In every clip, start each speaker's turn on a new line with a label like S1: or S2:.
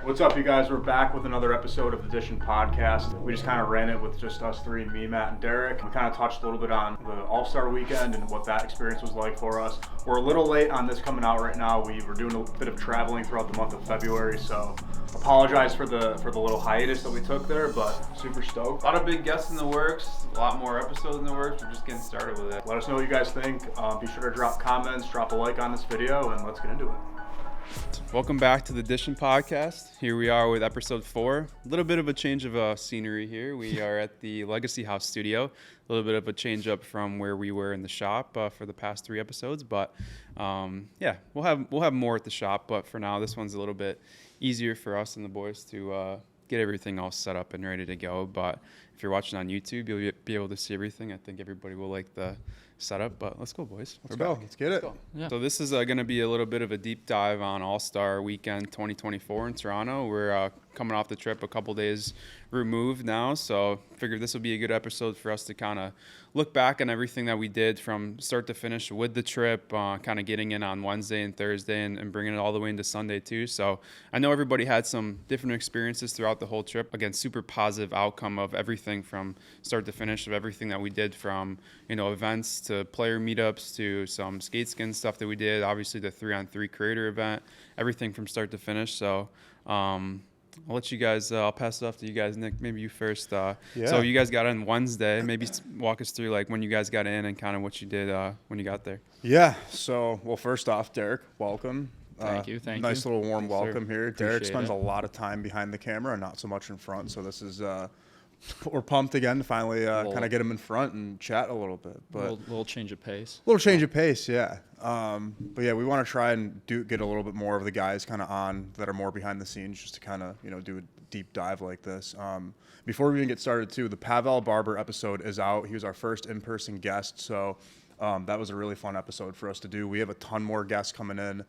S1: What's up, you guys? We're back with another episode of the DISHIN podcast. We just kind of ran it with just us three, me, Matt, and Derek. We kind of touched a little bit on the All Star Weekend and what that experience was like for us. We're a little late on this coming out right now. We were doing a bit of traveling throughout the month of February, so apologize for the little hiatus that we took there, but super stoked.
S2: A lot of big guests in the works, a lot more episodes in the works. We're just getting started with it.
S1: Let us know what you guys think. Be sure to drop comments, drop a like on this video, and let's get into it.
S3: Welcome back to the DISHIN podcast. Here we are with episode 4. A little bit of a change of scenery here. We are at the Legacy House studio. A little bit of a change up from where we were in the shop for the past 3 episodes. But yeah, we'll have more at the shop. But for now, this one's a little bit easier for us and the boys to get everything all set up and ready to go. But if you're watching on YouTube, you'll be able to see everything. I think everybody will like the setup, but let's go, boys.
S1: Let's go. Let's get it.
S3: Yeah. So this is going to be a little bit of a deep dive on All Star Weekend 2024 in Toronto. We're coming off the trip a couple days removed now, so figured this will be a good episode for us to kind of look back on everything that we did from start to finish with the trip, kind of getting in on Wednesday and Thursday and bringing it all the way into Sunday too. So I know everybody had some different experiences throughout the whole trip. Again, super positive outcome of everything from start to finish of everything that we did, from events to player meetups to some skate skin stuff that we did, obviously the 3-on-3 creator event, everything from start to finish. So I'll let you guys, I'll pass it off to you guys. Nick, maybe you first. So you guys got in Wednesday. Maybe walk us through like when you guys got in and kind of what you did when you got there.
S1: Yeah, so, well, first off, Derek, welcome.
S3: Thank you.
S1: Nice little warm welcome here.
S3: Appreciate
S1: Derek spends
S3: it.
S1: a lot of time behind the camera and not so much in front, so this is we're pumped again to finally kind of get him in front and chat a little bit. But
S4: little change of pace.
S1: Little change of pace, yeah. But yeah, we want to try and get a little bit more of the guys kind of on that are more behind the scenes, just to kind of do a deep dive like this. Before we even get started too, the Pavel Barber episode is out. He was our first in-person guest, so that was a really fun episode for us to do. We have a ton more guests coming in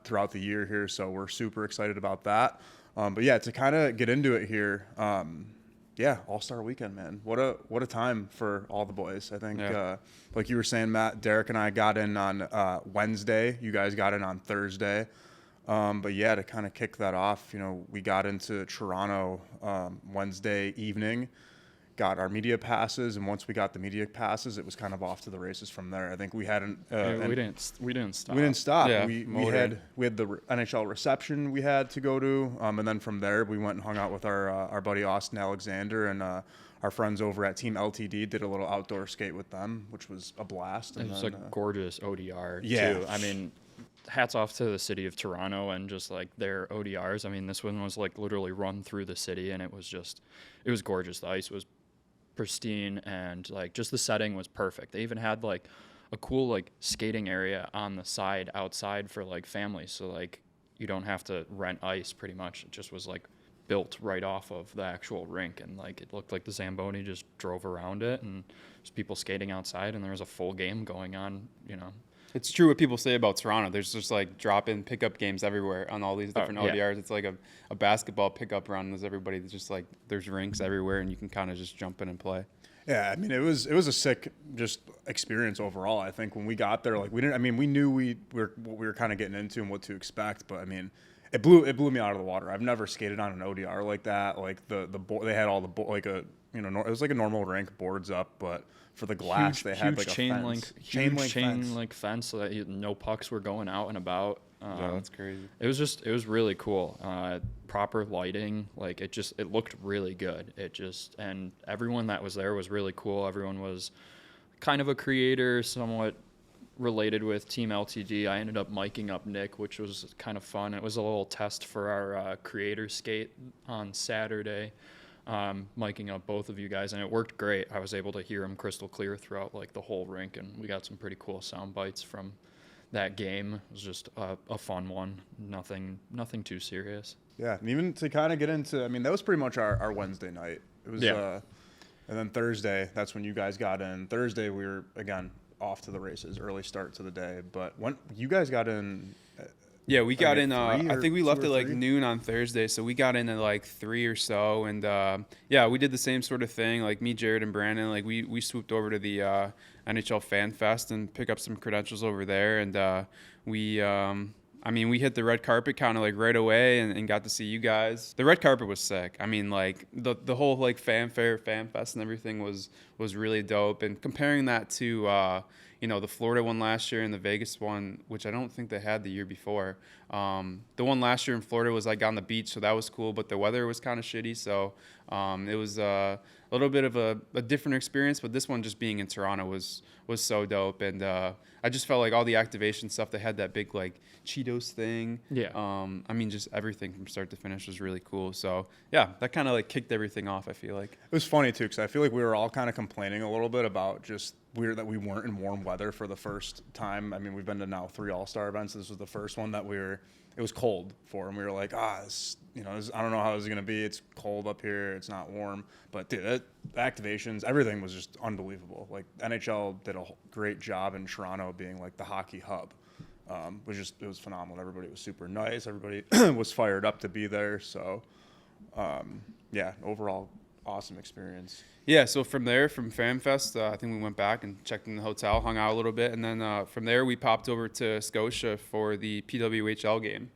S1: throughout the year here, so we're super excited about that. But yeah, to kind of get into it here. Yeah, All Star Weekend, man. What a time for all the boys. I think, like you were saying, Matt, Derek and I got in on Wednesday. You guys got in on Thursday. But yeah, to kind of kick that off, we got into Toronto Wednesday evening, got our media passes, and once we got the media passes, it was kind of off to the races from there. I think we hadn't.
S4: We didn't stop.
S1: We didn't stop.
S3: Yeah,
S1: we had the NHL reception we had to go to, and then from there we went and hung out with our buddy Austin Alexander and our friends over at Team LTD. Did a little outdoor skate with them, which was a blast.
S4: It was a gorgeous ODR
S1: yeah.
S4: too. I mean, hats off to the city of Toronto and just like their ODRs. I mean, this one was like literally run through the city, and it was gorgeous. The ice was pristine, and like just the setting was perfect. They even had like a cool like skating area on the side outside for like families, so like you don't have to rent ice. Pretty much it just was like built right off of the actual rink, and like it looked like the Zamboni just drove around it, and there's people skating outside, and there was a full game going on.
S3: It's true what people say about Toronto. There's just like drop-in pickup games everywhere on all these different ODRs. It's like a basketball pickup run. There's everybody. Just like there's rinks everywhere, and you can kind of just jump in and play.
S1: Yeah, I mean it was a sick just experience overall. I think when we got there, like we knew what we were kind of getting into and what to expect, but I mean it blew me out of the water. I've never skated on an ODR like that. Like the board, they had all the like a it was like a normal rink, boards up, but for the glass they had like a
S4: chain link fence so that no pucks were going out and about.
S3: Yeah, that's crazy.
S4: It was really cool. Proper lighting, like it looked really good. And everyone that was there was really cool. Everyone was kind of a creator, somewhat related with Team LTD. I ended up miking up Nick, which was kind of fun. It was a little test for our creator skate on Saturday. Miking up both of you guys, and it worked great. I was able to hear him crystal clear throughout like the whole rink, and we got some pretty cool sound bites from that game. It was just a fun one. Nothing too serious.
S1: Yeah, and even to kind of get into, that was pretty much our Wednesday night. It was, and then Thursday, that's when you guys got in. Thursday, we were again off to the races, early start to the day. But when you guys got in.
S3: Yeah, we got in, I think we left at like noon on Thursday, so we got in at like 3 or so, and yeah, we did the same sort of thing, like me, Jared, and Brandon, like we swooped over to the NHL Fan Fest and pick up some credentials over there, and we I mean, we hit the red carpet kind of like right away and got to see you guys. The red carpet was sick. I mean, like the whole like fanfare, fan fest and everything was really dope. And comparing that to, the Florida one last year and the Vegas one, which I don't think they had the year before. The one last year in Florida was like on the beach, so that was cool, but the weather was kind of shitty. So it was a little bit of a different experience, but this one just being in Toronto was so dope. And I just felt like all the activation stuff, they had that big like Cheetos thing.
S4: Yeah.
S3: I mean, just everything from start to finish was really cool. So yeah, that kind of like kicked everything off, I feel like.
S1: It was funny too, because I feel like we were all kind of complaining a little bit about just that we weren't in warm weather for the first time. I mean, we've been to now 3 All-Star events. This was the first one that it was cold for, and we were like, I don't know how this is going to be. It's cold up here. It's not warm. But dude, the activations, everything was just unbelievable. Like NHL did a great job in Toronto being like the hockey hub. It was phenomenal. Everybody was super nice. Everybody was fired up to be there. So, overall, awesome experience.
S3: Yeah, so from there, from FanFest, I think we went back and checked in the hotel, hung out a little bit, and then from there we popped over to Scotia for the PWHL game.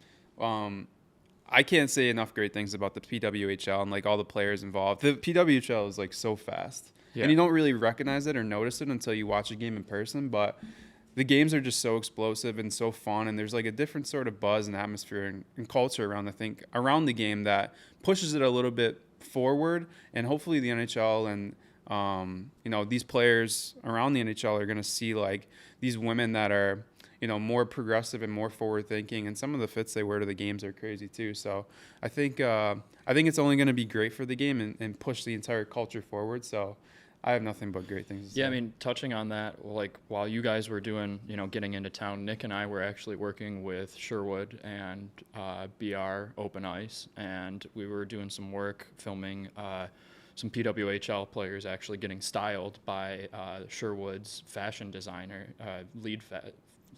S3: I can't say enough great things about the PWHL and like all the players involved. The PWHL is like so fast, and you don't really recognize it or notice it until you watch a game in person, but the games are just so explosive and so fun, and there's like a different sort of buzz and atmosphere and culture around the game that pushes it a little bit forward. And hopefully the NHL and these players around the NHL are going to see like these women that are more progressive and more forward thinking, and some of the fits they wear to the games are crazy too. So I think it's only going to be great for the game and push the entire culture forward. So I have nothing but great things to say.
S4: Yeah, I mean, touching on that, like while you guys were doing, getting into town, Nick and I were actually working with Sherwood and BR Open Ice, and we were doing some work filming some PWHL players actually getting styled by Sherwood's fashion designer,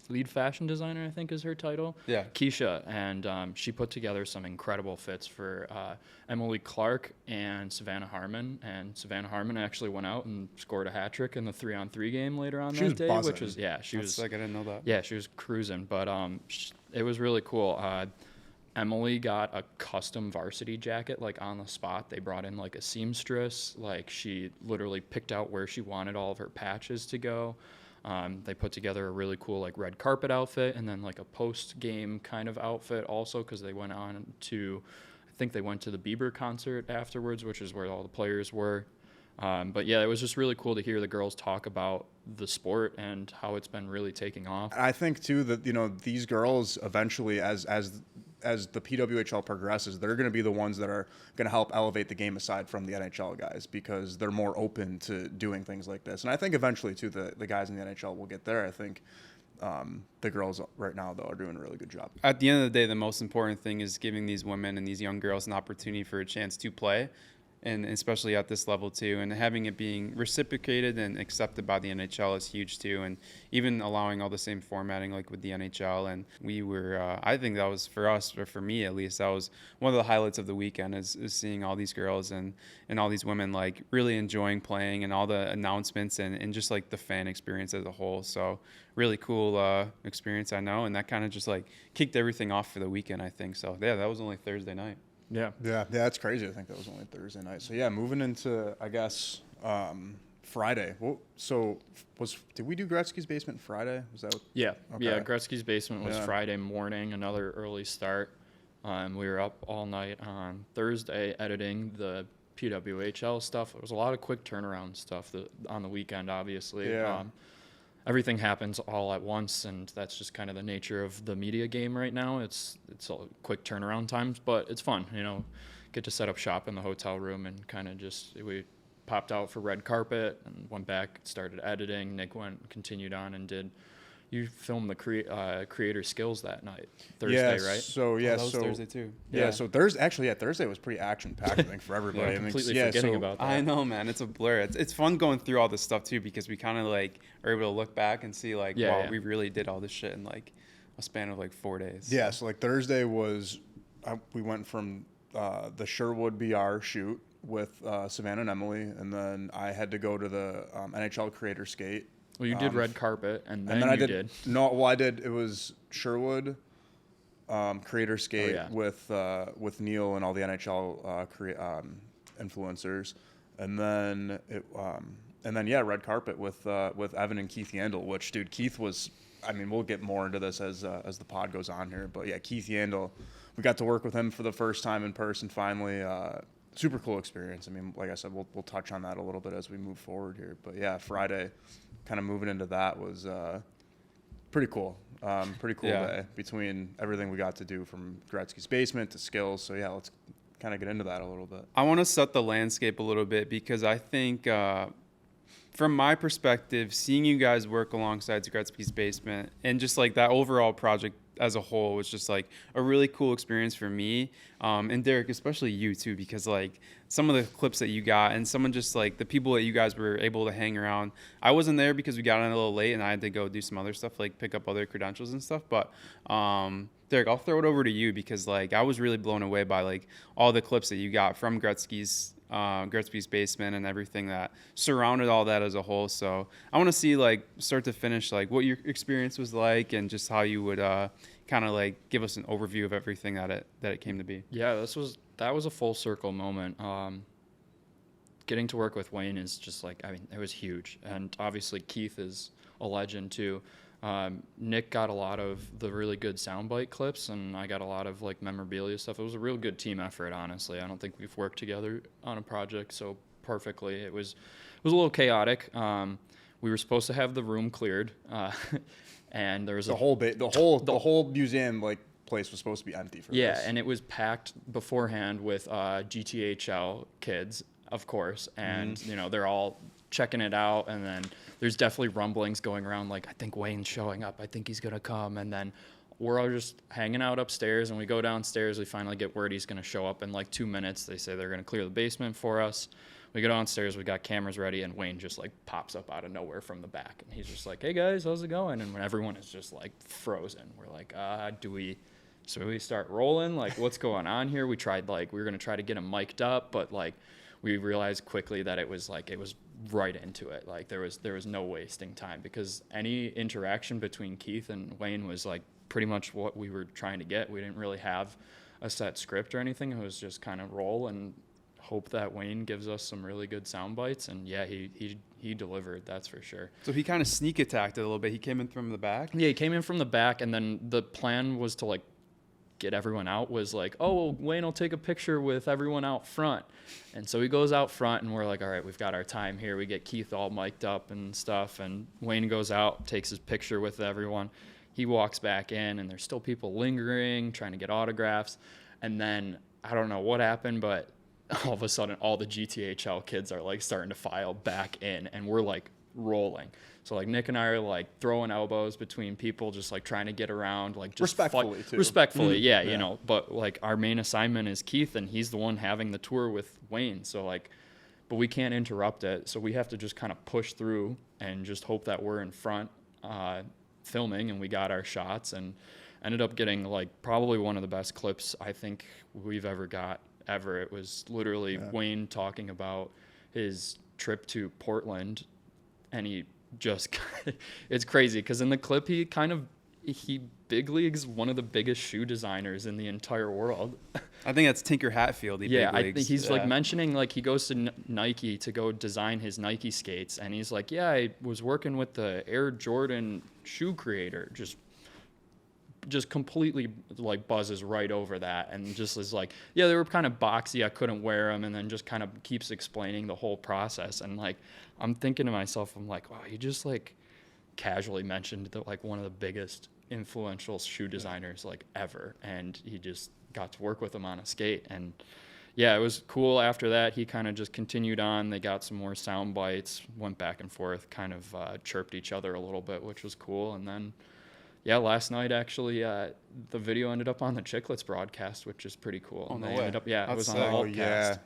S4: lead fashion designer, I think is her title.
S3: Yeah.
S4: Keisha, and she put together some incredible fits for Emily Clark and Savannah Harmon. And Savannah Harmon actually went out and scored a hat trick in the 3-on-3 game later on that day,
S1: buzzing.
S4: which was she was
S3: like, I didn't know that.
S4: Yeah, she was cruising, but it was really cool. Emily got a custom varsity jacket like on the spot. They brought in like a seamstress. Like she literally picked out where she wanted all of her patches to go. They put together a really cool like red carpet outfit and then like a post-game kind of outfit also, because they went on to, I think they went to the Bieber concert afterwards, which is where all the players were. But yeah, it was just really cool to hear the girls talk about the sport and how it's been really taking off.
S1: I think too that these girls eventually, as the PWHL progresses, they're going to be the ones that are going to help elevate the game aside from the NHL guys, because they're more open to doing things like this. And I think eventually too the guys in the NHL will get there. I think the girls right now though are doing a really good job.
S3: At the end of the day, the most important thing is giving these women and these young girls an opportunity for a chance to play, and especially at this level too, and having it being reciprocated and accepted by the NHL is huge too, and even allowing all the same formatting like with the NHL. And we were I think that was, for us, or for me at least, that was one of the highlights of the weekend, is seeing all these girls and all these women like really enjoying playing, and all the announcements and just like the fan experience as a whole. So really cool experience, I know, and that kind of just like kicked everything off for the weekend, I think. So yeah, that was only Thursday night.
S4: Yeah,
S1: that's crazy. I think that was only Thursday night. So yeah, moving into, I guess, Friday. Well, did we do Gretzky's Basement Friday? Was that?
S4: Yeah,
S1: Okay.
S4: yeah. Gretzky's Basement was Friday morning, another early start. We were up all night on Thursday editing the PWHL stuff. It was a lot of quick turnaround stuff on the weekend, obviously.
S1: Yeah.
S4: Everything happens all at once, and that's just kind of the nature of the media game right now. It's all quick turnaround times, but it's fun, get to set up shop in the hotel room and kind of we popped out for red carpet and went back, started editing. Nick continued on and you filmed the creator skills that night, Thursday, right?
S1: So
S3: that was Thursday too.
S1: Yeah. So Thursday was pretty action packed, I think, for everybody.
S4: Yeah, completely forgetting about that.
S3: I know, man. It's a blur. It's fun going through all this stuff too, because we kind of like are able to look back and see like, we really did all this shit in like a span of like 4 days.
S1: Yeah. So like Thursday was, we went from the Sherwood BR shoot with Savannah and Emily, and then I had to go to the NHL Creator Skate.
S4: Well, you did red carpet, and then
S1: I
S4: did.
S1: No, well, I did. It was Sherwood, Creator Skate
S4: yeah.
S1: with Neil and all the NHL influencers, and then yeah, red carpet with Evan and Keith Yandel. Which, dude, Keith was. I mean, we'll get more into this as the pod goes on here, but yeah, Keith Yandel, we got to work with him for the first time in person finally. Super cool experience. I mean, like I said, we'll touch on that a little bit as we move forward here. But yeah, Friday, kind of moving into that was pretty cool. Pretty cool day between everything we got to do from Gretzky's basement to skills. So yeah, let's kind of get into that a little bit.
S3: I want to set the landscape a little bit because I think from my perspective, seeing you guys work alongside Gretzky's basement and just like that overall project as a whole was just like a really cool experience for me. And Derek, especially you too, because like some of the clips that you got and someone just like the people that you guys were able to hang around. I wasn't there because we got on a little late and I had to go do some other stuff, like pick up other credentials and stuff. But Derek, I'll throw it over to you because like I was really blown away by like all the clips that you got from Gretzky's basement and everything that surrounded all that as a whole. So I want to see like start to finish like what your experience was like and just how you would kind of like give us an overview of everything that it came to be.
S4: Yeah, that was a full circle moment. Getting to work with Wayne is just like, I mean, it was huge. And obviously Keith is a legend too. Nick got a lot of the really good soundbite clips, and I got a lot of like memorabilia stuff. It was a real good team effort, honestly. I don't think we've worked together on a project so perfectly. It was a little chaotic. We were supposed to have the room cleared, and there was
S1: the whole museum like place was supposed to be empty for this.
S4: Yeah, and it was packed beforehand with GTHL kids, of course, and you know they're all checking it out, and then there's definitely rumblings going around like I think Wayne's showing up, I think he's gonna come, and then we're all just hanging out upstairs, and we go downstairs, we finally get word he's gonna show up in like 2 minutes. They say they're gonna clear the basement for us. We go downstairs, we got cameras ready, and Wayne just like pops up out of nowhere from the back, and he's just like, hey guys, how's it going? And when everyone is just like frozen, we're like, do we start rolling? Like, what's going on here? We were gonna try to get him mic'd up, but like we realized quickly that it was right into it. Like there was no wasting time, because any interaction between Keith and Wayne was like pretty much what we were trying to get. We didn't really have a set script or anything. It was just kind of roll and hope that Wayne gives us some really good sound bites. And yeah, he delivered, that's for sure.
S3: So he kind of sneak attacked it a little bit. He came in from the back.
S4: Yeah, he came in from the back, and then the plan was to like get everyone out, was like, oh, well, Wayne will take a picture with everyone out front. And so he goes out front, and we're like, all right, we've got our time here. We get Keith all mic'd up and stuff, and Wayne goes out, takes his picture with everyone. He walks back in, and there's still people lingering, trying to get autographs. And then I don't know what happened, but all of a sudden all the GTHL kids are like starting to file back in, and we're like rolling. So like Nick and I are like throwing elbows between people, just like trying to get around, like just respectfully, yeah, you know. But like our main assignment is Keith, and he's the one having the tour with Wayne. So like, but we can't interrupt it, so we have to just kind of push through and just hope that we're in front filming, and we got our shots, and ended up getting like probably one of the best clips I think we've ever got ever. It was literally Wayne talking about his trip to Portland, and he just it's crazy because in the clip he big leagues one of the biggest shoe designers in the entire world.
S3: I think that's Tinker Hatfield.
S4: I think he's like mentioning like he goes to Nike to go design his Nike skates, and he's like, yeah, I was working with the Air Jordan shoe creator. Just completely like buzzes right over that, and just is like, yeah, they were kind of boxy, I couldn't wear them, and then just kind of keeps explaining the whole process. And like I'm thinking to myself, I'm like, wow, he just like casually mentioned that like one of the biggest influential shoe designers like ever, and he just got to work with him on a skate. And yeah, it was cool. After that, he kind of just continued on. They got some more sound bites, went back and forth, kind of chirped each other a little bit, which was cool. And then yeah, last night actually, the video ended up on the Chicklets broadcast, which is pretty cool.
S3: Oh, no way.
S4: It was on the Altcast.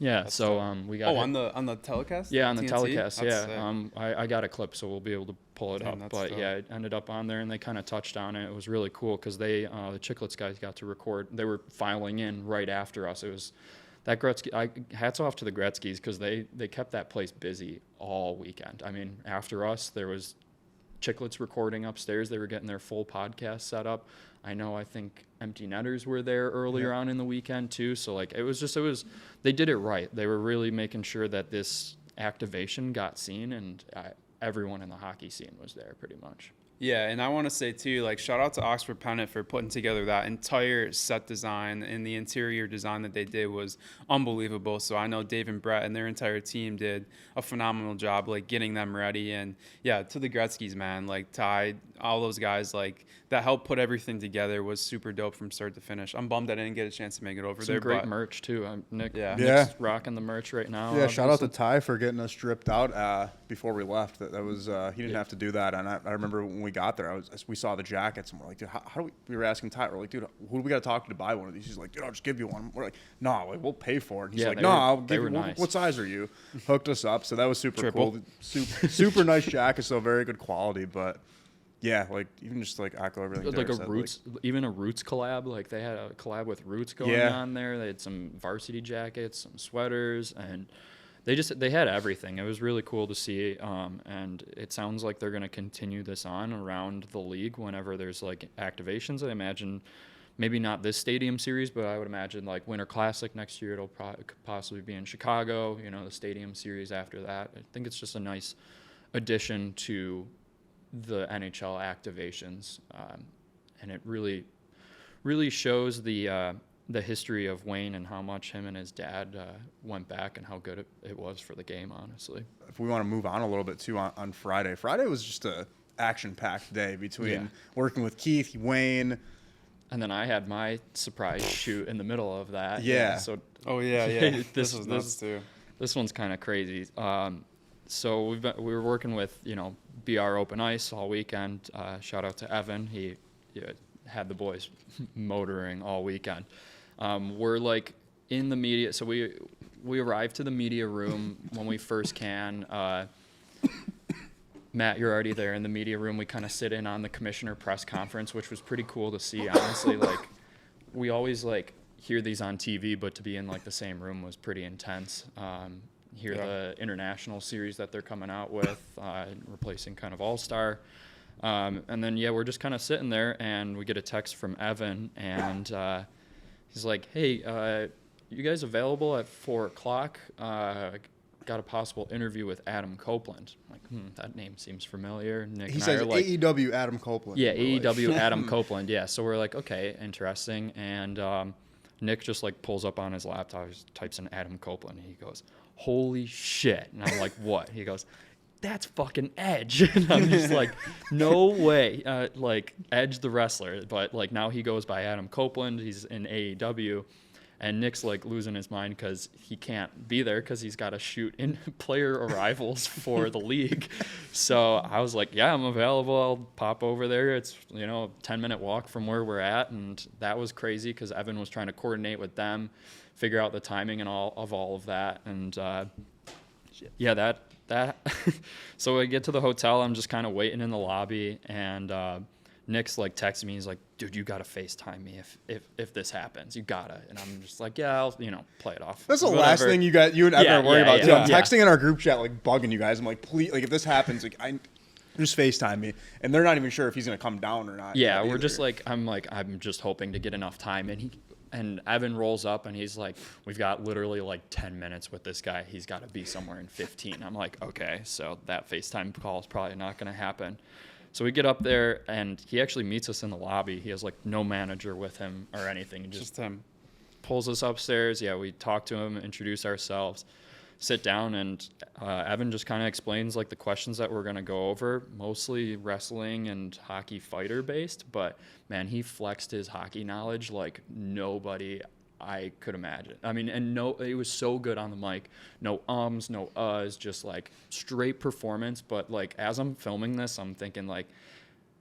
S4: Yeah,
S3: that's
S4: so we got
S3: on the telecast.
S4: Yeah, on the
S3: TNT?
S4: telecast.
S3: That's
S4: yeah, I got a clip, so we'll be able to pull it up. But yeah, it ended up on there, and they kind of touched on it. It was really cool because they, the Chicklets guys, got to record. They were filing in right after us. It was that Gretzky. Hats off to the Gretzkys because they kept that place busy all weekend. I mean, after us, there was Chicklets recording upstairs. They were getting their full podcast set up. I think Empty Netters were there earlier on in the weekend too. So like they did it right. They were really making sure that this activation got seen, and everyone in the hockey scene was there pretty much.
S3: Yeah, and I want to say, too, like, shout out to Oxford Pennant for putting together that entire set design, and the interior design that they did was unbelievable. So I know Dave and Brett and their entire team did a phenomenal job, like, getting them ready. And, yeah, to the Gretzkys, man, like, Ty, all those guys, like, that helped put everything together was super dope from start to finish. I'm bummed I didn't get a chance to make it over
S4: Some
S3: there.
S4: great merch, too. Nick's
S1: Yeah.
S4: rocking the merch right now.
S1: Yeah, shout out to
S4: obviously.
S1: Ty for getting us dripped out before we left. That was he didn't have to do that. And I remember when we got there, we saw the jackets and we're like, dude, how do we were asking Ty, we're like, dude, who do we got to talk to buy one of these? He's like, dude, I'll just give you one. We're like, no, like, we'll pay for it. He's like, no, I'll give you.
S4: nice.
S1: What size are you? Hooked us up, so that was super
S3: Triple.
S1: cool. Super nice jacket, so very good quality, but. Yeah, like even just like echo everything.
S4: Like
S1: Derek
S4: a
S1: said,
S4: Roots, even a Roots collab. Like they had a collab with Roots going on there. They had some varsity jackets, some sweaters, and they had everything. It was really cool to see. And it sounds like they're going to continue this on around the league whenever there's like activations. I imagine maybe not this stadium series, but I would imagine like Winter Classic next year. It'll could possibly be in Chicago. You know, the stadium series after that. I think it's just a nice addition to the NHL activations, and it really shows the history of Wayne and how much him and his dad went back and how good it was for the game, honestly.
S1: If we want to move on a little bit too on Friday. Friday was just a action-packed day between working with Keith, Wayne.
S4: And then I had my surprise shoot in the middle of that.
S1: Yeah.
S4: So
S3: Oh, yeah.
S4: this
S3: was nuts, too.
S4: This one's kind of crazy. So we were working with, BR Open Ice all weekend. Shout out to Evan. He had the boys motoring all weekend. We're like in the media. So we arrived to the media room when we first can. Matt, you're already there in the media room. We kind of sit in on the commissioner press conference, which was pretty cool to see. Honestly, like we always like hear these on TV, but to be in like the same room was pretty intense. The international series that they're coming out with, replacing kind of All Star. And then, we're just kind of sitting there and we get a text from Evan and he's like, hey, you guys available at 4:00? Got a possible interview with Adam Copeland. I'm like, that name seems familiar. Nick
S1: He
S4: and
S1: says
S4: I are like,
S1: AEW Adam Copeland.
S4: yeah,
S1: We're like-
S4: AEW Adam Copeland. Yeah, so we're like, okay, interesting. And Nick just like pulls up on his laptop, just types in Adam Copeland, and he goes, holy shit. And I'm like, what? He goes, that's fucking Edge. And I'm just like, no way. Like Edge the wrestler, but like now he goes by Adam Copeland. He's in AEW. And Nick's like losing his mind because he can't be there because he's got to shoot in player arrivals for the league. So I was like, yeah, I'm available. I'll pop over there. It's, a 10-minute walk from where we're at. And that was crazy because Evan was trying to coordinate with them, figure out the timing and all of that. And that. So I get to the hotel. I'm just kind of waiting in the lobby. And Nick's like texting me. He's like, dude, you gotta FaceTime me if this happens. You gotta. And I'm just like, yeah, I'll play it off.
S1: That's the
S4: Whatever.
S1: last thing you and Evan are worried about.
S4: Yeah,
S1: Dude, I'm
S4: yeah.
S1: texting in our group chat, like bugging you guys. I'm like, please, like if this happens, like just FaceTime me. And they're not even sure if he's gonna come down or not.
S4: Yeah,
S1: yet
S4: we're
S1: either.
S4: just like, I'm just hoping to get enough time. And Evan rolls up and he's like, we've got literally like 10 minutes with this guy. He's got to be somewhere in 15. I'm like, okay, so that FaceTime call is probably not going to happen. So we get up there and he actually meets us in the lobby. He has like no manager with him or anything. He
S3: Just him.
S4: pulls us upstairs. Yeah, we talk to him, introduce ourselves, sit down, and Evan just kind of explains like the questions that we're going to go over, mostly wrestling and hockey fighter based, but man, he flexed his hockey knowledge like nobody I could imagine. I mean, and it was so good on the mic. No ums, no uhs, just like straight performance. But like as I'm filming this, I'm thinking like,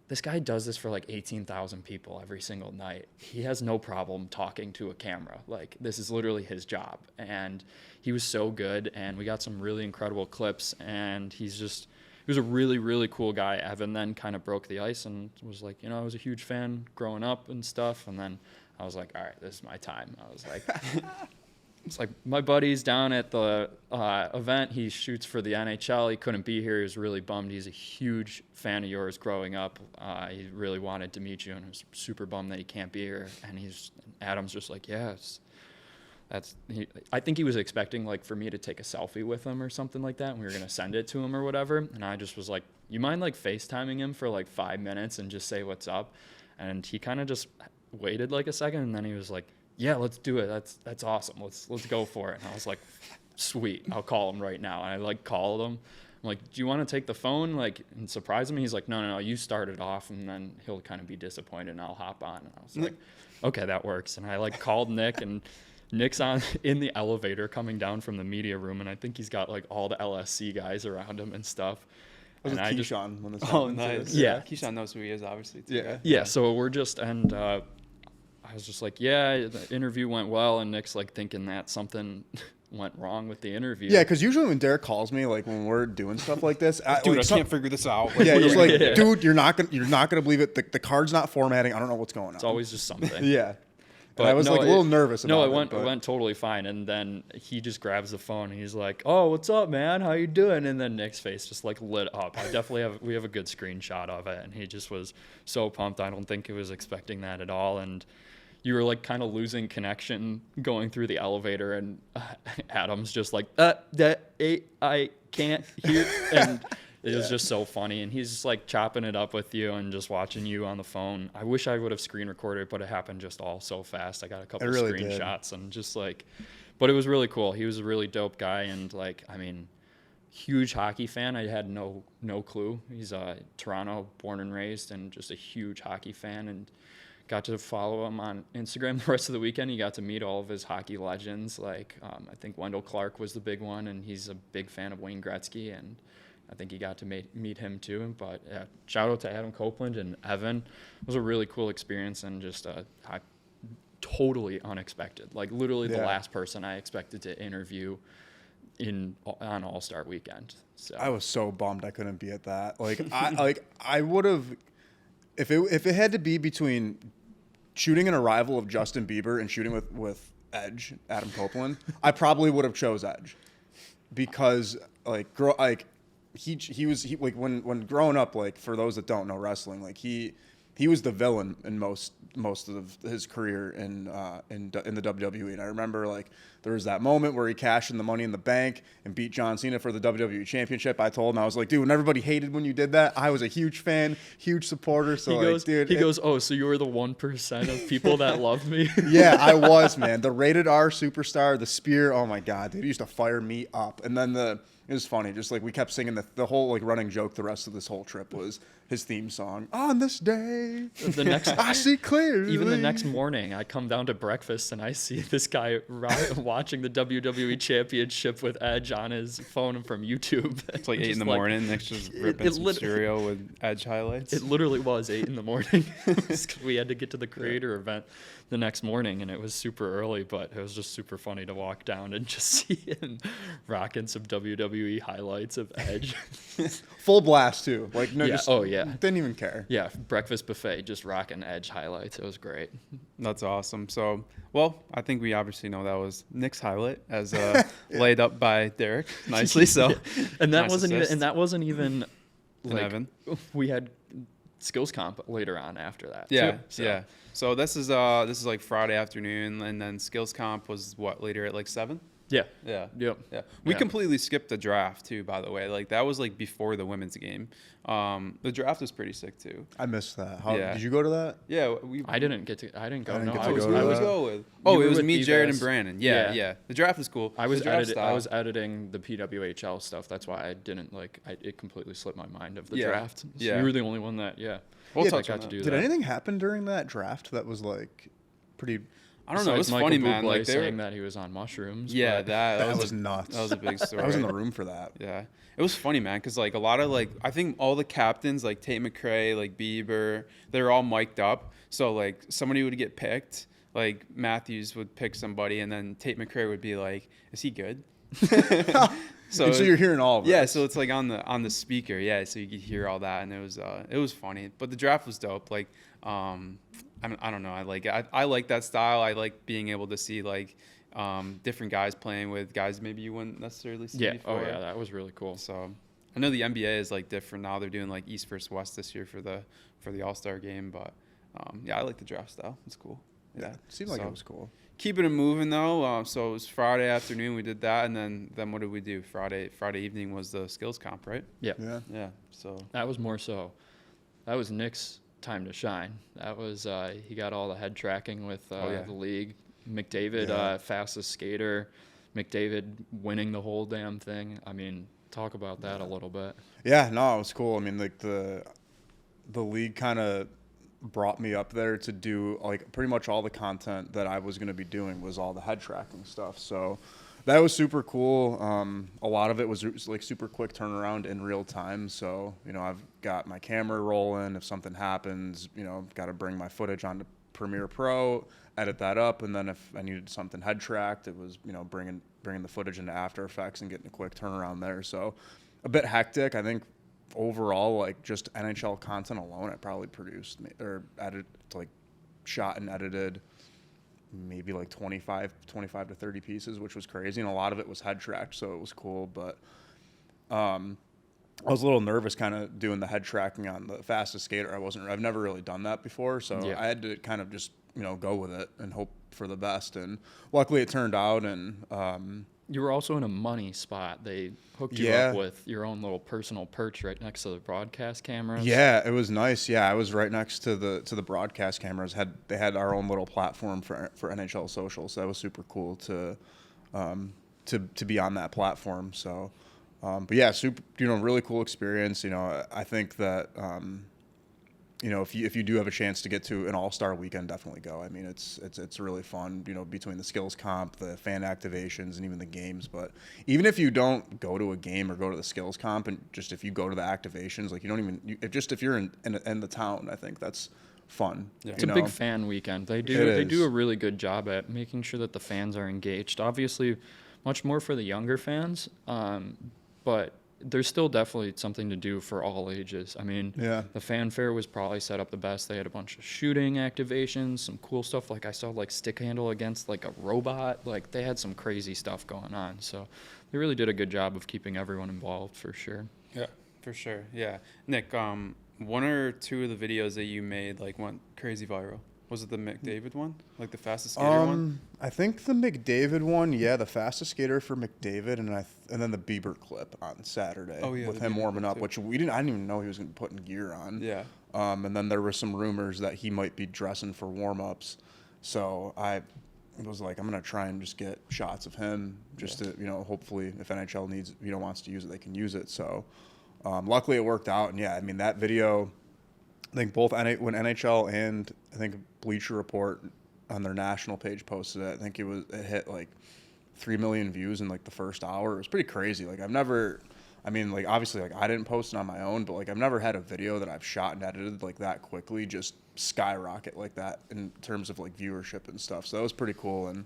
S4: this guy does this for like 18,000 people every single night. He has no problem talking to a camera. Like this is literally his job. And he was so good. And we got some really incredible clips. And he was a really, really cool guy. Evan then kind of broke the ice and was like, I was a huge fan growing up and stuff. And then I was like, all right, this is my time. I was like, it's like my buddy's down at the event. He shoots for the NHL. He couldn't be here. He was really bummed. He's a huge fan of yours growing up. He really wanted to meet you, and was super bummed that he can't be here. And Adam's just like, yeah, I think he was expecting like for me to take a selfie with him or something like that, and we were gonna send it to him or whatever. And I just was like, you mind like FaceTiming him for like 5 minutes and just say what's up? And he kind of just waited like a second, and then he was like, yeah, let's do it. That's awesome. Let's go for it. And I was like, sweet, I'll call him right now. And I like called him. I'm like, do you want to take the phone like and surprise him? He's like, no, you start it off, and then he'll kind of be disappointed, and I'll hop on. And I was like, okay, that works. And I like called Nick, and Nick's in the elevator coming down from the media room, and I think he's got like all the LSC guys around him and stuff.
S1: Was
S4: and
S1: it
S4: I
S1: Keyshawn when this
S3: Oh,
S1: happened,
S3: nice.
S1: too?
S4: Yeah.
S3: Keyshawn knows who he is, obviously. Too.
S1: Yeah.
S4: Yeah, so we're just, and I was just like, yeah, the interview went well, and Nick's like thinking that something went wrong with the interview.
S1: Yeah, because usually when Derek calls me, like when we're doing stuff like this,
S3: Dude, I can't figure this out. Like,
S1: Yeah,
S3: what
S1: he's
S3: are we
S1: like,
S3: gonna do?
S1: dude, you're not gonna believe it. The card's not formatting. I don't know what's going on.
S4: It's always just something.
S1: Yeah.
S4: But
S1: And I was
S4: no,
S1: like a little nervous about
S4: no,
S1: it.
S4: it went totally fine. And then he just grabs the phone and he's like, "Oh, what's up, man? How you doing?" And then Nick's face just like lit up. We have a good screenshot of it, and he just was so pumped. I don't think he was expecting that at all. And you were like kind of losing connection going through the elevator, and Adam's just like, I can't hear," and it was just so funny. And he's just like chopping it up with you and just watching you on the phone. I wish I would have screen recorded, but it happened just all so fast. I got a couple of
S1: really did.
S4: screenshots and just like, but it was really cool. He was a really dope guy, and like, I mean, huge hockey fan. I had no clue. He's Toronto born and raised, and just a huge hockey fan, and got to follow him on Instagram the rest of the weekend. He got to meet all of his hockey legends. Like, I think Wendell Clark was the big one, and he's a big fan of Wayne Gretzky, and I think he got to meet him too. But yeah, shout out to Adam Copeland and Evan. It was a really cool experience, and just totally unexpected. Like literally the last person I expected to interview on All Star Weekend. So
S1: I was so bummed I couldn't be at that. Like I would have, if it had to be between shooting an arrival of Justin Bieber and shooting with Edge, Adam Copeland, I probably would have chose Edge, because he was when growing up, like for those that don't know wrestling, like he was the villain in most of his career in the WWE. And I remember like there was that moment where he cashed in the Money in the Bank and beat John Cena for the WWE Championship. I told him, I was like, dude, when everybody hated when you did that, I was a huge fan, huge supporter. So
S4: he goes, oh, so you were the 1% of people that loved me?
S1: Yeah, I was, man. The rated R superstar, the spear. Oh my God, dude, he used to fire me up. And then it was funny, just like we kept singing the whole like running joke the rest of this whole trip was his theme song. On this day,
S4: the next
S1: I see clearly.
S4: Even the next morning, I come down to breakfast and I see this guy watching the WWE Championship with Edge on his phone from YouTube.
S3: It's like 8 in the morning. Nick's just ripping some cereal with Edge highlights.
S4: It literally was 8 in the morning. We had to get to the creator event the next morning, and it was super early, but it was just super funny to walk down and just see him rocking some WWE highlights of Edge.
S1: Full blast too. Like no,
S4: yeah.
S1: just didn't even care.
S4: Yeah, breakfast buffet, just rocking Edge highlights. It was great.
S3: That's awesome. So, well, I think we obviously know that was Nick's highlight, as laid up by Derek nicely. So,
S4: and that
S3: nice
S4: wasn't
S3: assist.
S4: even. And that wasn't even. Like,
S3: Evan.
S4: We had skills comp later on after that.
S3: Yeah,
S4: too, so.
S3: yeah. So this is like Friday afternoon, and then skills comp was what, later at like 7?
S4: Yeah.
S3: Yeah.
S4: Yep.
S3: Yeah. We
S4: Yeah.
S3: completely skipped the draft too, by the way. Like that was like before the women's game. The draft was pretty sick too.
S1: I missed that.
S3: Yeah.
S1: Did you go to that?
S3: Yeah,
S4: I didn't go.
S1: I didn't
S4: No,
S1: get
S4: I
S1: to
S4: was.
S1: go to
S4: I
S1: that.
S4: was.
S3: go with.
S4: You
S3: Oh,
S4: were
S3: it was
S4: with
S3: me, Jared, and
S4: BVS.
S3: Brandon. Yeah,
S4: Yeah.
S3: yeah. The draft was cool.
S4: I was
S3: The draft
S4: I
S3: style.
S4: was editing the PWHL stuff. That's why I didn't like. It completely slipped my mind of the
S3: Yeah.
S4: draft. So
S3: Yeah.
S4: you were the only one that. Yeah.
S3: We'll
S4: that
S3: touch
S4: got
S3: on
S4: to
S3: that.
S4: do
S1: Did
S4: that.
S1: anything happen during that draft that was like pretty?
S3: I don't know. It was
S4: Besides Michael
S3: funny, man.
S4: Bublé
S3: Like they
S4: saying
S3: were,
S4: that he was on mushrooms.
S3: yeah,
S4: but
S1: That
S3: was
S1: was nuts.
S3: That was a big story.
S1: I was in the room for that.
S3: Yeah, it was funny, man, because like a lot of like I think all the captains like Tate McRae, like Bieber, they're all mic'd up. So like somebody would get picked, like Matthews would pick somebody, and then Tate McRae would be like, "Is he good?"
S1: So you're hearing all of it.
S3: Yeah, so it's like on the speaker, yeah. So you could hear all that, and it was funny. But the draft was dope. Like, I don't know. I like that style. I like being able to see like different guys playing with guys maybe you wouldn't necessarily see
S4: Yeah.
S3: before.
S4: Oh yeah, that was really cool.
S3: So I know the NBA is like different now. They're doing like East versus West this year for the All-Star game, but yeah, I like the draft style. It's cool.
S1: Yeah, it seemed like
S3: So,
S1: it was cool.
S3: keeping it moving though. So it was Friday afternoon. We did that, and then what did we do? Friday evening was the skills comp, right?
S4: Yeah.
S1: Yeah.
S3: Yeah. So
S4: That was more so. That was Nick's time to shine. That was he got all the head tracking with
S3: yeah.
S4: the league. McDavid,
S1: Yeah.
S4: fastest skater. McDavid winning the whole damn thing. I mean, talk about that a little bit.
S1: Yeah, no, it was cool. I mean, like the league kind of brought me up there to do like pretty much all the content that I was going to be doing was all the head tracking stuff. So that was super cool. A lot of it was like super quick turnaround in real time. So, you know, I've got my camera rolling. If something happens, you know, got to bring my footage onto Premiere Pro, edit that up. And then if I needed something head tracked, it was, you know, bringing the footage into After Effects and getting a quick turnaround there. So a bit hectic. I think overall, like just NHL content alone, I probably produced or edited, like shot and edited maybe like 25 to 30 pieces, which was crazy. And a lot of it was head tracked. So it was cool. But I was a little nervous kind of doing the head tracking on the fastest skater. I've never really done that before. So
S4: Yeah.
S1: I had to kind of just, you know, go with it and hope for the best. And luckily it turned out. And
S4: You were also in a money spot. They hooked you
S1: Yeah.
S4: up with your own little personal perch right next to the broadcast cameras.
S1: yeah, it was nice. Yeah, I was right next to the broadcast cameras. They had our own little platform for NHL social. So that was super cool to be on that platform. So, but yeah, super, you know, really cool experience. You know, I think that, you know, if you do have a chance to get to an All Star Weekend, definitely go. I mean, it's really fun. You know, between the skills comp, the fan activations, and even the games. But even if you don't go to a game or go to the skills comp, and just if you go to the activations, like you don't even if you're in the town, I think that's fun.
S3: Yeah.
S4: It's a big fan weekend. They do
S1: It
S4: they do
S1: is.
S4: a really good job at making sure that the fans are engaged. Obviously, much more for the younger fans, but there's still definitely something to do for all ages. I mean,
S1: Yeah.
S4: the fanfare was probably set up the best. They had a bunch of shooting activations, some cool stuff. Like I saw like stick handle against like a robot. Like they had some crazy stuff going on. So they really did a good job of keeping everyone involved for sure.
S3: yeah, for sure. Yeah, Nick, one or two of the videos that you made like went crazy viral. Was it the McDavid one, like the fastest skater one?
S1: I think the McDavid one, yeah, the fastest skater for McDavid, and then the Bieber clip on Saturday
S3: Oh, yeah,
S1: with
S3: the
S1: him
S3: Bieber
S1: warming
S3: clip
S1: up,
S3: too.
S1: which I didn't even know he was going to be putting gear on.
S3: Yeah.
S1: And then there were some rumors that he might be dressing for warm-ups, so I was like, I'm going to try and just get shots of him, just to, you know, hopefully if NHL needs, you know, wants to use it, they can use it. So luckily it worked out, and yeah, I mean that video. I think both when NHL and I think Bleacher Report on their national page posted it. I think it hit like 3 million views in like the first hour. It was pretty crazy. Like I mean, like obviously like I didn't post it on my own, but like I've never had a video that I've shot and edited like that quickly just skyrocket like that in terms of like viewership and stuff. So that was pretty cool. And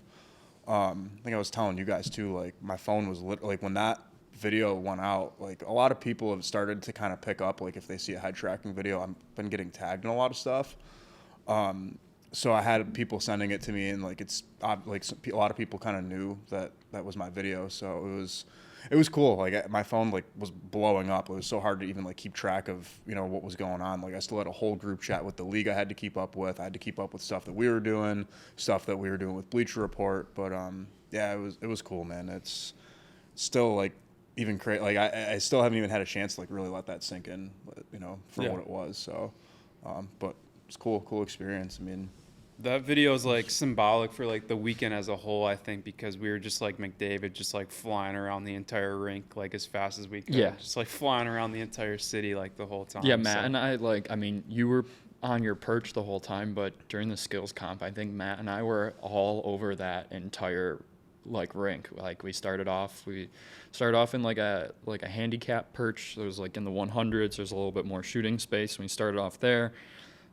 S1: I think I was telling you guys too, like my phone was like when that video went out, like a lot of people have started to kind of pick up, like if they see a head tracking video, I've been getting tagged in a lot of stuff. So I had people sending it to me, and like it's like a lot of people kind of knew that was my video. So it was cool. Like my phone like was blowing up. It was so hard to even like keep track of, you know, what was going on. Like I still had a whole group chat with the league I had to keep up with. I had to keep up with stuff that we were doing, stuff that we were doing with Bleacher Report. But yeah, it was cool, man. It's still like even crazy. Like I still haven't even had a chance to like really let that sink in, you know, for
S3: Yeah.
S1: what it was. So, but it's cool experience. I mean,
S3: That video is like symbolic for like the weekend as a whole, I think, because we were just like McDavid, just like flying around the entire rink like as fast as we could.
S4: Yeah.
S3: Just like flying around the entire city like the whole time.
S4: Yeah, Matt
S3: So-
S4: and I mean, you were on your perch the whole time, but during the skills comp, I think Matt and I were all over that entire like rink. Like we started off in like a handicap perch. There was like in the 100s. There's a little bit more shooting space. We started off there.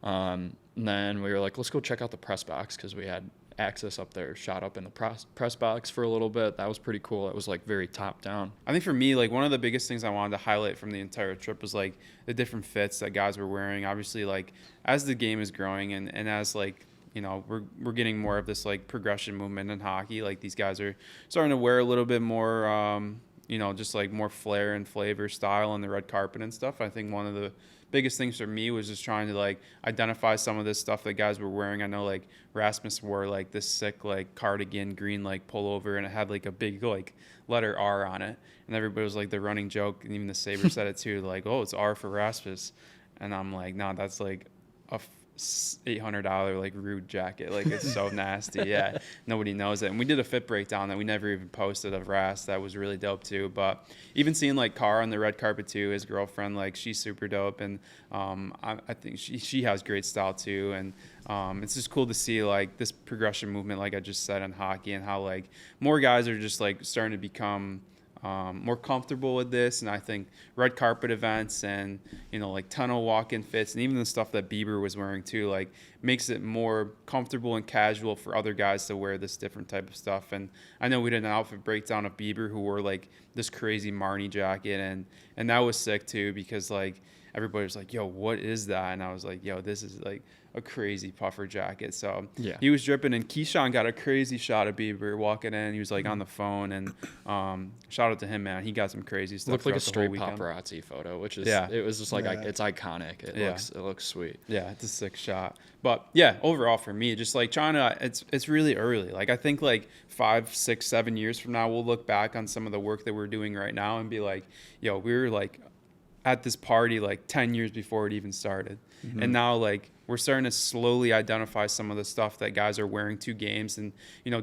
S4: And then we were like, let's go check out the press box because we had access up there, shot up in the press box for a little bit. That was pretty cool. It was like very top down.
S3: I think for me, like one of the biggest things I wanted to highlight from the entire trip was like the different fits that guys were wearing. Obviously, like as the game is growing and as like we're getting more of this like progression movement in hockey. Like these guys are starting to wear a little bit more, just like more flair and flavor style on the red carpet and stuff. I think one of the biggest things for me was just trying to like identify some of this stuff that guys were wearing. I know like Rasmus wore like this sick like cardigan green like pullover, and it had like a big like letter R on it, and everybody was like the running joke, and even the Saber said it too, like, oh, it's R for Rasmus, and I'm like, no, that's like a $800 like rude jacket, like it's so nasty. Yeah, nobody knows it. And we did a fit breakdown that we never even posted of Ras. That was really dope too. But even seeing like Carr on the red carpet too, his girlfriend, like she's super dope, and I think she has great style too. And it's just cool to see like this progression movement, like I just said, in hockey, and how like more guys are just like starting to become more comfortable with this. And I think red carpet events and, like tunnel walk-in fits, and even the stuff that Bieber was wearing too, like makes it more comfortable and casual for other guys to wear this different type of stuff. And I know we did an outfit breakdown of Bieber, who wore like this crazy Marnie jacket, and that was sick too, because like everybody was like, yo, what is that? And I was like, yo, this is like a crazy puffer jacket. So
S4: yeah,
S3: he was dripping, and Keyshawn got a crazy shot of Bieber walking in. He was like on the phone, and shout out to him, man. He got some crazy stuff.
S4: Looked like a straight paparazzi photo, which is, it was just like, it's iconic. It looks sweet.
S3: Yeah, it's a sick shot. But yeah, overall for me, just like trying to, it's really early. Like I think like 5, 6, 7 years from now, we'll look back on some of the work that we're doing right now and be like, yo, we were like at this party like 10 years before it even started. Mm-hmm. And now like we're starting to slowly identify some of the stuff that guys are wearing to games, and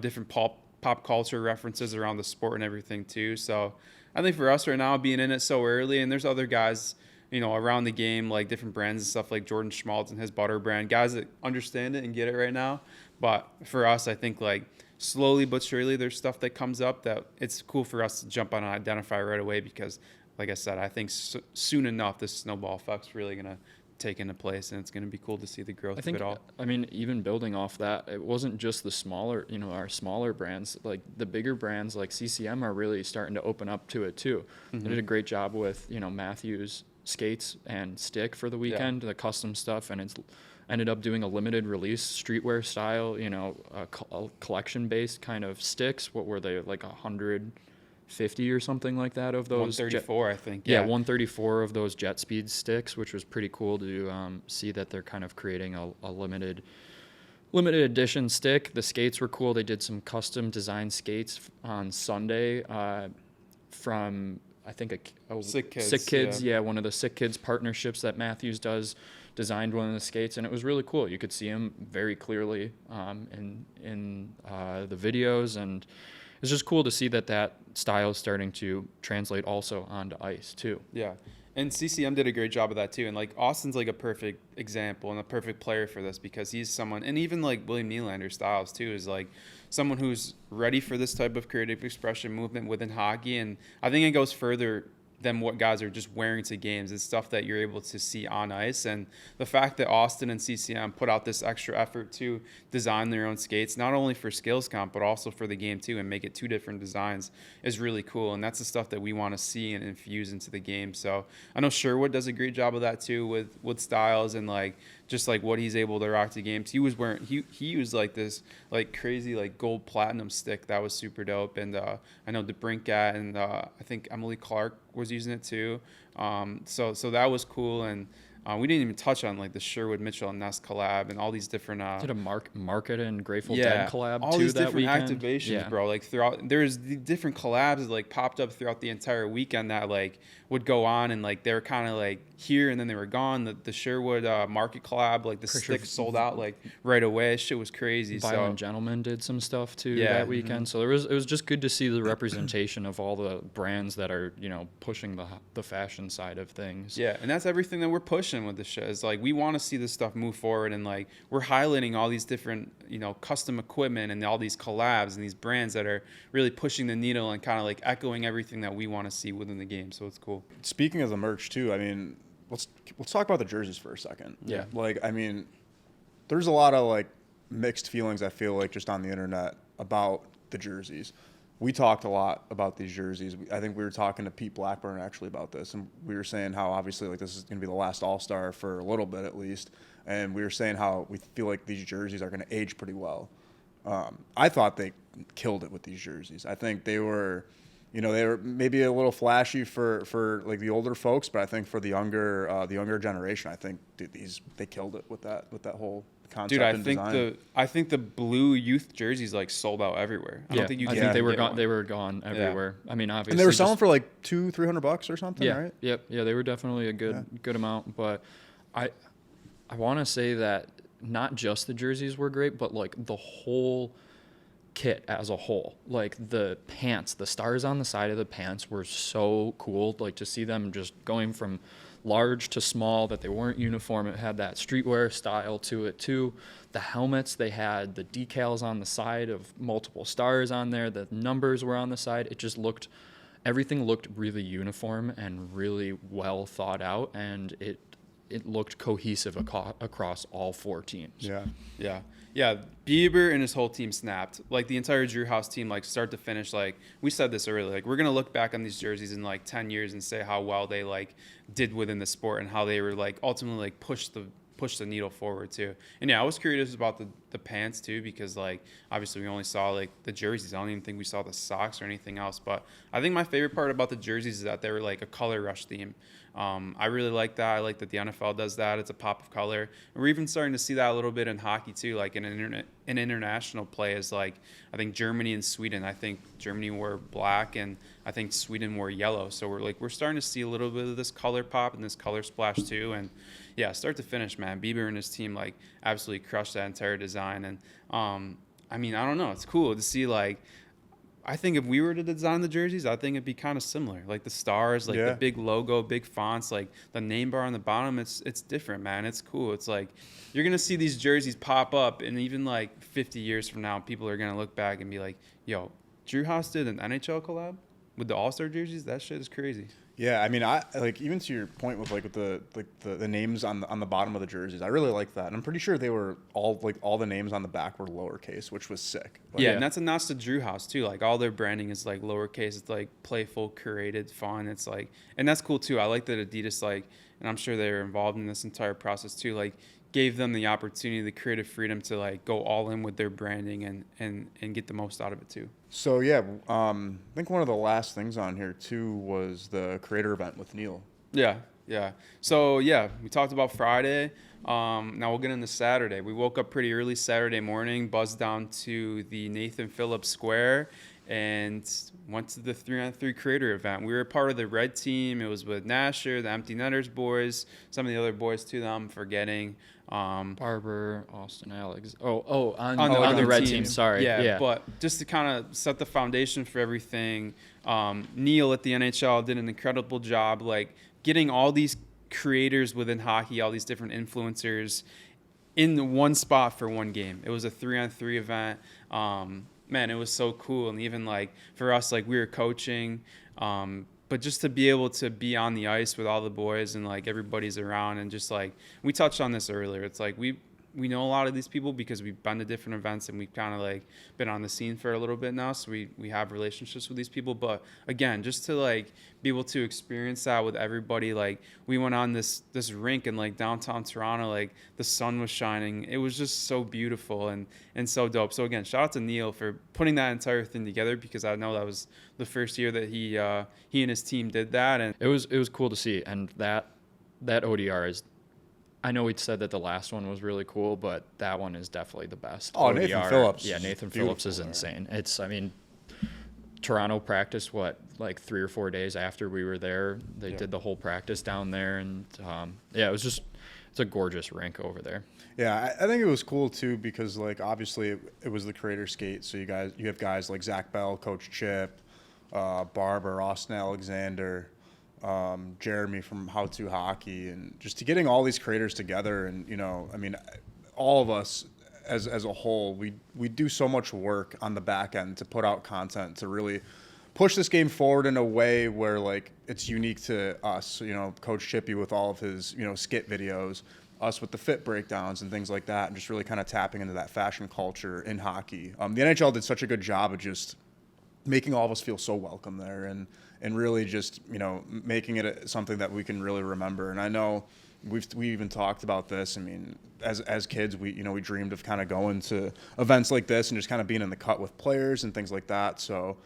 S3: different pop culture references around the sport and everything too. So I think for us right now, being in it so early, and there's other guys around the game, like different brands and stuff, like Jordan Schmaltz and his Butter brand, guys that understand it and get it right now. But for us, I think like slowly but surely there's stuff that comes up that it's cool for us to jump on and identify right away, because like I said, I think soon enough this snowball effect's really going to take into place, and it's going to be cool to see the growth of it all.
S4: I mean, even building off that, it wasn't just the smaller, our smaller brands. Like the bigger brands like CCM are really starting to open up to it too. Mm-hmm. They did a great job with, Matthews skates and stick for the weekend, the custom stuff, and it's ended up doing a limited release streetwear style, a collection-based kind of sticks. What were they, like 150 or something like that of those?
S3: 134, I think.
S4: Yeah, 134 of those jet speed sticks, which was pretty cool to see that they're kind of creating a limited edition stick. The skates were cool. They did some custom design skates on Sunday from, I think,
S3: Sick
S4: Kids. Yeah, one of the Sick Kids partnerships that Matthews does, designed one of the skates, and it was really cool. You could see him very clearly in the videos, and it's just cool to see that style is starting to translate also onto ice too.
S3: Yeah, and CCM did a great job of that too. And like Austin's like a perfect example and a perfect player for this, because he's someone, and even like William Nylander Styles too, is like someone who's ready for this type of creative expression movement within hockey. And I think it goes further than what guys are just wearing to games. It's stuff that you're able to see on ice. And the fact that Austin and CCM put out this extra effort to design their own skates, not only for skills comp, but also for the game too, and make it 2 different designs, is really cool. And that's the stuff that we want to see and infuse into the game. So I know Sherwood does a great job of that too with styles, and like just like what he's able to rock to games. He was wearing, he used like this like crazy like gold platinum stick that was super dope. And I know DeBrincat and I think Emily Clark was using it too. So that was cool. And we didn't even touch on like the Sherwood Mitchell and Ness collab and all these different
S4: did a Market and Grateful Dead collab
S3: all
S4: too
S3: these
S4: that
S3: different
S4: weekend.
S3: Activations, bro. Like throughout, there's the different collabs that like popped up throughout the entire weekend that like would go on, and like they were kind of like here and then they were gone. The Sherwood Market collab, like the sticks sold out like right away. Shit was crazy.
S4: Violent Gentleman did some stuff too that weekend. So it was just good to see the representation of all the brands that are pushing the fashion side of things.
S3: Yeah, and that's everything that we're pushing with the show. Is like we want to see this stuff move forward, and like we're highlighting all these different custom equipment and all these collabs and these brands that are really pushing the needle and kind of like echoing everything that we want to see within the game. So it's cool.
S1: Speaking of the merch too, I mean, let's talk about the jerseys for a second.
S3: Yeah.
S1: Like, I mean, there's a lot of like mixed feelings, I feel like, just on the internet about the jerseys. we talked a lot about these jerseys. I think we were talking to Pete Blackburn actually about this, and we were saying how obviously like this is going to be the last All-Star for a little bit at least, and we were saying how we feel like these jerseys are going to age pretty well. I thought they killed it with these jerseys. I think they were, they were maybe a little flashy for like the older folks, but I think for the younger generation, I think they killed it with that whole concept.
S3: Dude,
S1: and design.
S3: I think the blue youth jerseys like sold out everywhere. I don't think you can
S4: they were
S3: get
S4: gone.
S3: one.
S4: They were gone everywhere. I mean, obviously,
S1: And they were selling for like $200-$300 or something,
S4: yeah,
S1: right?
S4: Yep. Yeah, they were definitely a good amount. But I want to say that not just the jerseys were great, but like the whole kit as a whole. Like the pants, the stars on the side of the pants were so cool. Like to see them just going from large to small, that they weren't uniform. It had that streetwear style to it too. The helmets, they had the decals on the side of multiple stars on there. The numbers were on the side. It just everything looked really uniform and really well thought out, and it looked cohesive across all 4 teams.
S3: Yeah, Bieber and his whole team snapped. Like the entire Drew House team, like start to finish. Like we said this earlier, like we're gonna look back on these jerseys in like 10 years and say how well they like did within the sport and how they were like ultimately like push the needle forward too. And yeah, I was curious about the pants too, because like obviously we only saw like the jerseys. I don't even think we saw the socks or anything else. But I think my favorite part about the jerseys is that they were like a color rush theme. I really like that. I like that the NFL does that. It's a pop of color. And we're even starting to see that a little bit in hockey too, like in international play is like, I think Germany and Sweden. I think Germany wore black and I think Sweden wore yellow. So we're starting to see a little bit of this color pop and this color splash too. And yeah, start to finish, man, Bieber and his team like absolutely crushed that entire design. And I mean, I don't know. It's cool to see like, I think if we were to design the jerseys, I think it'd be kind of similar. Like the stars, like the big logo, big fonts, like the name bar on the bottom. It's different, man. It's cool. It's like you're gonna see these jerseys pop up, and even like 50 years from now, people are gonna look back and be like, "Yo, Drew House did an NHL collab with the All Star jerseys. That shit is crazy."
S1: Yeah, I mean, I like even to your point with like the names on the bottom of the jerseys. I really like that. And I'm pretty sure they were all the names on the back were lowercase, which was sick. But
S3: yeah, and that's a nod to Drew House too. Like all their branding is like lowercase. It's like playful, curated, fun. It's like, and that's cool too. I like that Adidas and I'm sure they were involved in this entire process too. Like gave them the opportunity, the creative freedom to like go all in with their branding and get the most out of it too.
S1: So yeah, I think one of the last things on here too was the creator event with Neil.
S3: Yeah. So yeah, we talked about Friday. Now we'll get into Saturday. We woke up pretty early Saturday morning, buzzed down to the Nathan Phillips Square, and went to the 3-on-3 creator event. We were part of the red team. It was with Nasher, the Empty Netters boys, some of the other boys too that I'm forgetting.
S4: Barber, Austin, Alex. On the red team. Sorry.
S3: Yeah. But just to kind of set the foundation for everything, Neil at the NHL did an incredible job, like getting all these creators within hockey, all these different influencers in one spot for one game. It was a 3-on-3 event. Man, it was so cool. And even like for us, like we were coaching, but just to be able to be on the ice with all the boys and like everybody's around, and just like we touched on this earlier, it's like we know a lot of these people because we've been to different events and we've kind of like been on the scene for a little bit now, so we have relationships with these people. But again, just to like be able to experience that with everybody, like we went on this rink in like downtown Toronto, like the sun was shining. It was just so beautiful and so dope. So again, shout out to Neil for putting that entire thing together, because I know that was the first year that he and his team did that, and
S4: it was cool to see. And that ODR is, I know we said that the last one was really cool, but that one is definitely the best.
S1: Oh,
S4: ODR.
S1: Nathan Phillips.
S4: Yeah, Nathan Phillips is insane. I mean, Toronto practiced like 3 or 4 days after we were there. They did the whole practice down there, and it's a gorgeous rink over there.
S1: Yeah, I think it was cool too, because like obviously it was the creator skate, so you have guys like Zach Bell, Coach Chip, Barber, Austin Alexander, Jeremy from How To Hockey, and just to getting all these creators together. And I mean, all of us as a whole, we do so much work on the back end to put out content to really push this game forward in a way where like it's unique to us. Coach Chippy with all of his skit videos, us with the fit breakdowns and things like that, and just really kind of tapping into that fashion culture in hockey. The NHL did such a good job of just making all of us feel so welcome there, and really just, you know, making it something that we can really remember. And I know we even talked about this. I mean, as kids, we dreamed of kind of going to events like this and just kind of being in the cut with players and things like that. So,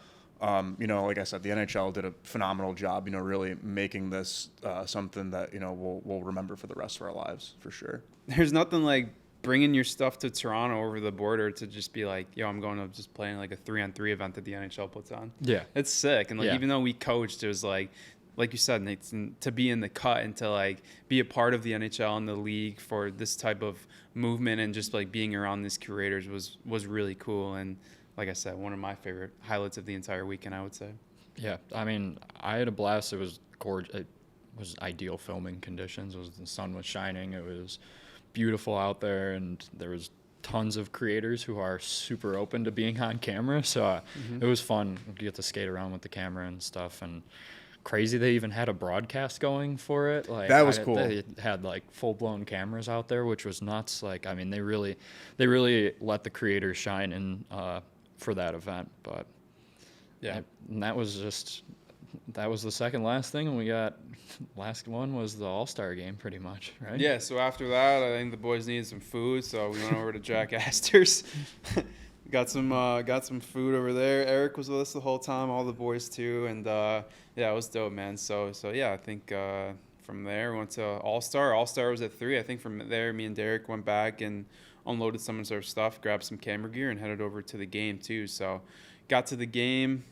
S1: you know, like I said, the NHL did a phenomenal job, you know, really making this something that, you know, we'll remember for the rest of our lives for sure.
S3: There's nothing like bringing your stuff to Toronto over the border to just be like, yo, I'm going to just playing like a 3-on-3 event that the NHL puts on.
S4: Yeah.
S3: It's sick. And like,
S4: Yeah.
S3: even though we coached, it was like you said, Nathan, to be in the cut and to like be a part of the NHL and the league for this type of movement and just like being around these curators was really cool. And like I said, one of my favorite highlights of the entire weekend, I would say.
S4: Yeah, I mean, I had a blast. It was gorgeous. It was ideal filming conditions. The sun was shining. It was beautiful out there, and there was tons of creators who are super open to being on camera. So it was fun. You get to skate around with the camera and stuff. And crazy, they even had a broadcast going for it. Like,
S1: That was cool.
S4: They had like full blown cameras out there, which was nuts. Like, I mean, they really let the creators shine in for that event. But
S3: Yeah.
S4: and that was the second last thing, and we got last one was the All Star game, pretty much, right?
S3: Yeah, so after that, I think the boys needed some food, so we went over to Jack Astor's. got some food over there. Eric was with us the whole time, all the boys too, and yeah, it was dope, man. So yeah, I think from there we went to All Star. All Star was at 3. I think from there, me and Derek went back and unloaded some of our stuff, grabbed some camera gear, and headed over to the game too. So got to the game.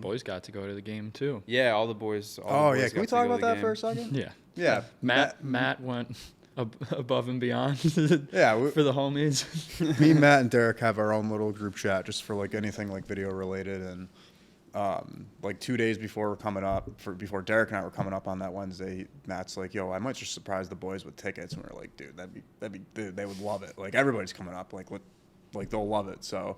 S4: Boys got to go to the game too.
S3: Yeah, all the boys.
S1: Oh, yeah.
S3: got
S1: Can we
S3: to
S1: talk
S3: go to
S1: about
S3: the
S1: that
S3: game.
S1: for a second?
S4: Yeah.
S1: Yeah.
S4: Matt went above and beyond.
S1: Yeah,
S4: for the homies.
S1: Me, Matt, and Derek have our own little group chat just for like anything like video related. And like 2 days before before Derek and I were coming up on that Wednesday, Matt's like, "Yo, I might just surprise the boys with tickets." And we are like, "Dude, dude, they would love it. Like everybody's coming up, like they'll love it." So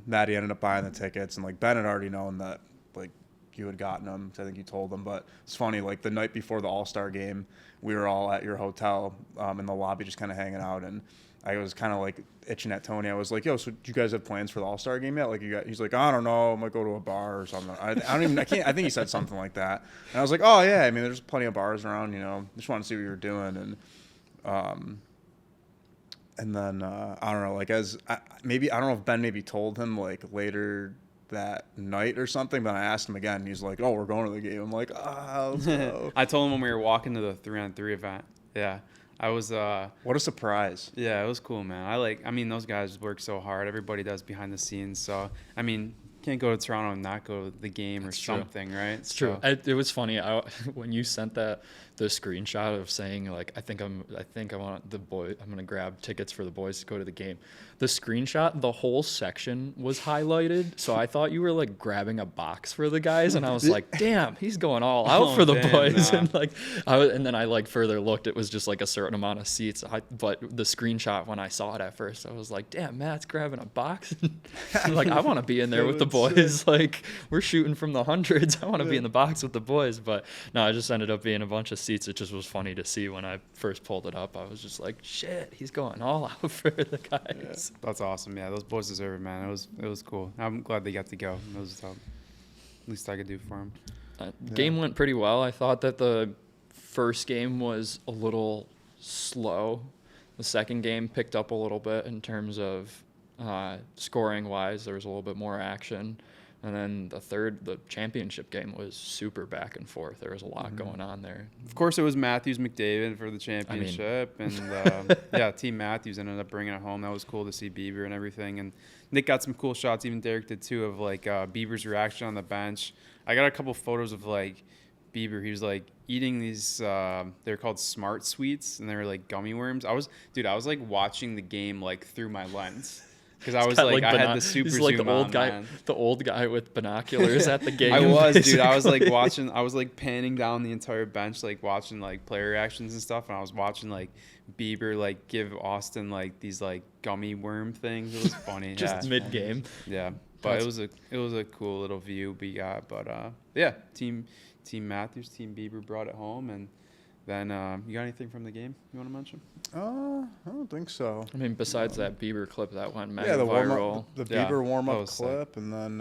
S1: Maddie ended up buying the tickets, and like Ben had already known that like you had gotten them, 'cause I think you told them. But it's funny, like the night before the All-Star game, we were all at your hotel in the lobby just kind of hanging out, and I was kind of like itching at Tony. I was like, "Yo, so do you guys have plans for the All-Star game yet?" Like he's like, "I don't know, I might go to a bar or something." I think he said something like that. And I was like, "Oh yeah, I mean there's plenty of bars around, you know, just want to see what you were doing." And then I don't know, like I don't know if Ben maybe told him like later that night or something, but I asked him again. And he's like, "Oh, we're going to the game." I'm like, let's go.
S3: I told him when we were walking to the 3-on-3 event. Yeah, I was.
S1: What a surprise!
S3: Yeah, it was cool, man. I mean, those guys work so hard. Everybody does behind the scenes. So I mean, can't go to Toronto and not go to the game or something, right?
S4: It's true. It was funny when you sent the screenshot of saying like I'm gonna grab tickets for the boys to go to the game. The screenshot, the whole section was highlighted, so I thought you were like grabbing a box for the guys, and I was like, damn, he's going all out for the boys.
S3: Nah.
S4: And like and then I like further looked, it was just like a certain amount of seats. But the screenshot, when I saw it at first, I was like, damn, Matt's grabbing a box. Like I want to be in there with the boys. Like we're shooting from the hundreds. I want to be in the box with the boys. But no, I just ended up being a bunch of seats. It just was funny to see when I first pulled it up. I was just like, shit, he's going all out for the guys.
S3: Yeah, that's awesome. Yeah, those boys deserve it, man. It was cool. I'm glad they got to go. It was the least I could do for them.
S4: Game went pretty well. I thought that the first game was a little slow. The second game picked up a little bit in terms of scoring wise. There was a little bit more action. And then the championship game was super back and forth. There was a lot going on there.
S3: Of course, it was Matthews McDavid for the championship. And, yeah, Team Matthews ended up bringing it home. That was cool to see Bieber and everything. And Nick got some cool shots. Even Derek did, too, of, like, Bieber's reaction on the bench. I got a couple photos of, like, Bieber. He was, like, eating these they're called Smart Sweets, and they were, like, gummy worms. I was, like, watching the game, like, through my lens. Because I was like, I had the super
S4: he's like
S3: zoom
S4: the old
S3: on,
S4: guy,
S3: man.
S4: the old guy with binoculars at the game.
S3: I was, dude. I was like
S4: basically.
S3: watching. I was like panning down the entire bench, like watching like player reactions and stuff. And I was watching like Bieber like give Austin like these like gummy worm things. It was funny.
S4: Just mid game.
S3: Yeah, but it was a cool little view we got. But yeah, team Matthews, team Bieber brought it home. And then you got anything from the game you want to mention?
S1: I don't think so.
S4: I mean, besides that Bieber clip that went mega
S1: Yeah, the
S4: viral.
S1: the Bieber warm up
S3: was sick.
S1: clip, and then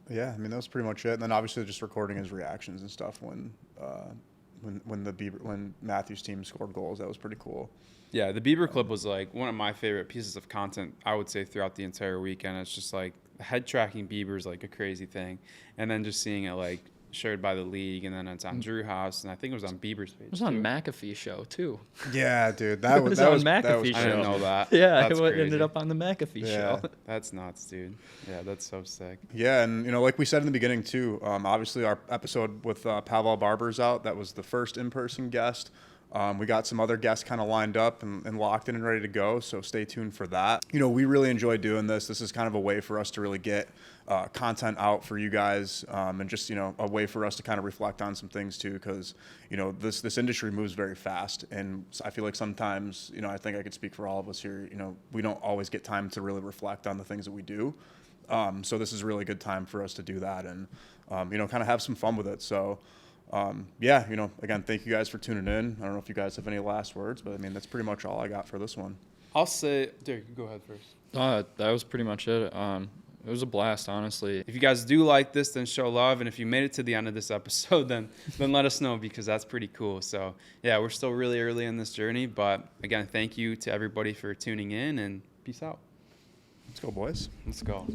S1: Yeah, I mean that was pretty much it. And then obviously just recording his reactions and stuff when Matthews' team scored goals. That was pretty cool.
S3: Yeah, the Bieber clip was like one of my favorite pieces of content, I would say, throughout the entire weekend. It's just like head tracking Bieber is like a crazy thing. And then just seeing it like shared by the league, and then it's on Drew House, and I think it was on Bieber's page.
S4: It was on McAfee show too.
S1: Yeah, dude, that was
S4: on
S1: that
S4: McAfee
S1: was
S3: I didn't know that.
S4: Yeah,
S3: That's
S4: it ended
S3: crazy.
S4: up on the McAfee
S1: Yeah.
S4: show.
S3: That's nuts, dude. Yeah, that's so sick.
S1: Yeah, and like we said in the beginning too, obviously our episode with Pavel Barber's out. That was the first in-person guest. We got some other guests kind of lined up and locked in and ready to go, so stay tuned for that. We really enjoy doing this. This is kind of a way for us to really get content out for you guys, and just, a way for us to kind of reflect on some things too, because, this industry moves very fast, and I feel like sometimes, I think I could speak for all of us here, we don't always get time to really reflect on the things that we do. So this is a really good time for us to do that and, kind of have some fun with it. So, again, thank you guys for tuning in. I don't know if you guys have any last words, but I mean, that's pretty much all I got for this one.
S3: I'll say, Derek, go ahead first.
S4: That was pretty much it. It was a blast, honestly.
S3: If you guys do like this, then show love. And if you made it to the end of this episode, then let us know, because that's pretty cool. So, yeah, we're still really early in this journey. But, again, thank you to everybody for tuning in, and peace out.
S1: Let's go, boys.
S3: Let's go.